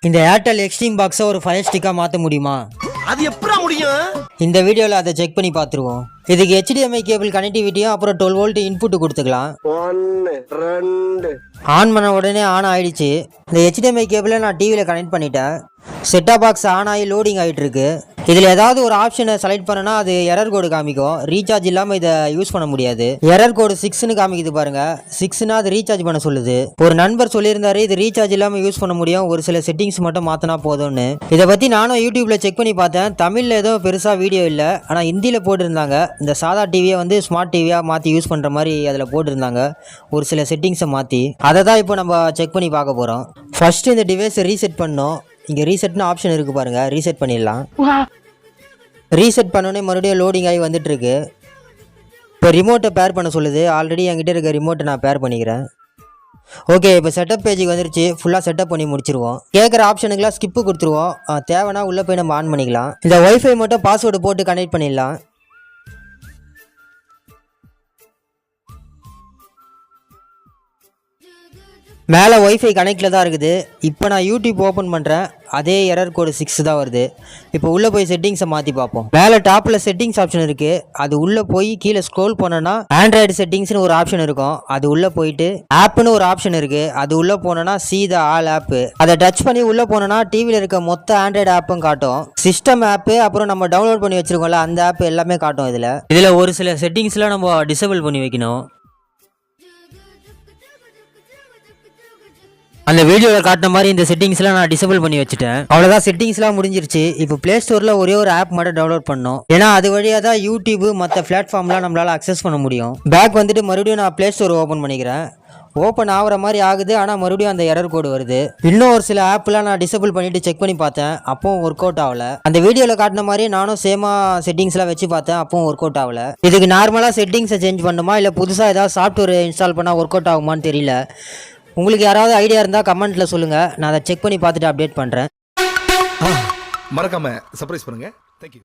இந்த Airtel extreme பாக்ஸை ஒரு ஃபயர் ஸ்டிக்காக மாற்ற முடியுமா? அது எப்படா முடியும்? இந்த வீடியோவில் அதை செக் பண்ணி பார்த்துருவோம். இதுக்கு HDMI கேபிள் கனெக்டிவிட்டியும் அப்புறம் 12 வோல்ட் இன்புட்டு கொடுத்துக்கலாம். 1 2 ஆன் பண்ண உடனே ஆன் ஆகிடுச்சு. இந்த HDMI கேபிளை நான் டிவியில் கனெக்ட் பண்ணிட்டேன். செட்டாப் பாக்ஸ் ஆன் ஆகி லோடிங் ஆகிட்டு இருக்கு. இதில் ஏதாவது ஒரு ஆப்ஷனை செலக்ட் பண்ணனா அது எரர் கோடு காமிக்கும். ரீசார்ஜ் இல்லாமல் இதை யூஸ் பண்ண முடியாது. எரர் கோடு 6ன்னு காமிக்குது பாருங்க. 6னா அது ரீசார்ஜ் பண்ண சொல்லுது. ஒரு நண்பர் சொல்லியிருந்தாரு இது ரீசார்ஜ் இல்லாமல் யூஸ் பண்ண முடியும், ஒரு சில செட்டிங்ஸ் மட்டும் மாற்றினா போதும்னு. இதை பற்றி நானும் யூடியூப்ல செக் பண்ணி பார்த்தேன். தமிழில் ஏதோ பெருசாக வீடியோ இல்லை, ஆனால் ஹிந்தியில் போட்டிருந்தாங்க. இந்த சாதா டிவியை வந்து ஸ்மார்ட் டிவியாக மாற்றி யூஸ் பண்ணுற மாதிரி அதில் போட்டிருந்தாங்க ஒரு சில செட்டிங்ஸை மாற்றி. அதை தான் இப்போ நம்ம செக் பண்ணி பார்க்க போகிறோம். ஃபர்ஸ்ட் இந்த டிவைஸை ரீசெட் பண்ணோம். இங்கே ரீசெட்னு ஆப்ஷன் இருக்குது பாருங்கள், ரீசெட் பண்ணிடலாம். ரீசெட் பண்ணோடனே மறுபடியும் லோடிங் ஆகி வந்துட்டுருக்கு. இப்போ ரிமோட்டை பேர் பண்ண சொல்லுது. ஆல்ரெடி என்கிட்ட இருக்க ரிமோட்டை நான் பேர் பண்ணிக்கிறேன். ஓகே, இப்போ செட்டப் பேஜுக்கு வந்துருச்சு. ஃபுல்லாக செட்டப் பண்ணி முடிச்சிருவோம். கேட்குற ஆப்ஷனுக்கெலாம் ஸ்கிப்பு கொடுத்துருவோம். தேவைன்னா உள்ளே போய் நம்ம ஆன் பண்ணிக்கலாம். இந்த ஒய்ஃபை மட்டும் பாஸ்வேர்டு போட்டு கனெக்ட் பண்ணிடலாம். மேலே ஒய்ஃபை கனெக்டில் தான் இருக்குது. இப்போ நான் யூடியூப் ஓப்பன் பண்ணுறேன். அதே எரர் கோடு 6 தான் வருது. இப்போ உள்ளே போய் செட்டிங்ஸை மாற்றி பார்ப்போம். மேலே டாப்பில் செட்டிங்ஸ் ஆப்ஷன் இருக்குது. அது உள்ளே போய் கீழே ஸ்க்ரோல் பண்ணோன்னா ஆண்ட்ராய்டு செட்டிங்ஸ்னு ஒரு ஆப்ஷன் இருக்கும். அது உள்ளே போயிட்டு ஆப்னு ஒரு ஆப்ஷன் இருக்குது. அது உள்ளே போனோன்னா சி த ஆல் ஆப்பு. அதை டச் பண்ணி உள்ளே போனோன்னா டிவியில் இருக்க மொத்த ஆண்ட்ராய்டு ஆப்பும் காட்டும். சிஸ்டம் ஆப்பு அப்புறம் நம்ம டவுன்லோட் பண்ணி வச்சுருக்கோம்ல அந்த ஆப் எல்லாமே காட்டும். இதில் ஒரு சில செட்டிங்ஸ்லாம் நம்ம டிசேபிள் பண்ணி வைக்கணும். அந்த வீடியோவில் காட்டின மாதிரி இந்த செட்டிங்ஸ்லாம் நான் டிசேபிள் பண்ணி வச்சுட்டேன். அவ்வளோதான், செட்டிங்ஸ்லாம் முடிஞ்சிருச்சு. இப்போ ப்ளே ஸ்டோரில் ஒரே ஒரு ஆப் மட்டும் டவுன்லோட் பண்ணோம். ஏன்னா அது வழியாக தான் யூடியூப் மற்ற பிளாட்ஃபார்ம்லாம் நம்மளால் அக்சஸ் பண்ண முடியும். பேக் வந்துட்டு மறுபடியும் நான் ப்ளே ஸ்டோர் ஓப்பன் பண்ணிக்கிறேன். ஓப்பன் ஆகிற மாதிரி ஆகுது, ஆனால் மறுபடியும் அந்த எரர் கோடு வருது. இன்னும் ஒரு சில ஆப்லாம் நான் டிசேபிள் பண்ணிவிட்டு செக் பண்ணி பார்த்தேன். அப்போவும் ஒர்க் அவுட் ஆகலை. அந்த வீடியோவில் காட்டின மாதிரி நானும் சேமாக செட்டிங்ஸ்லாம் வச்சு பார்த்தேன். அப்பவும் ஒர்க் அவுட் ஆகலை. இதுக்கு நார்மலாக செட்டிங்ஸை சேஞ்ச் பண்ணுமா இல்லை புதுசாக ஏதாவது சாஃப்ட்வேர் இன்ஸ்டால் பண்ணால் ஒர்க் அவுட் ஆகுமான்னு தெரியல. உங்களுக்கு யாராவது ஐடியா இருந்தால் கமெண்ட்டில் சொல்லுங்கள். நான் அதை செக் பண்ணி பார்த்துட்டு அப்டேட் பண்ணுறேன். மறக்காம சர்ப்ரைஸ் பண்ணுங்க.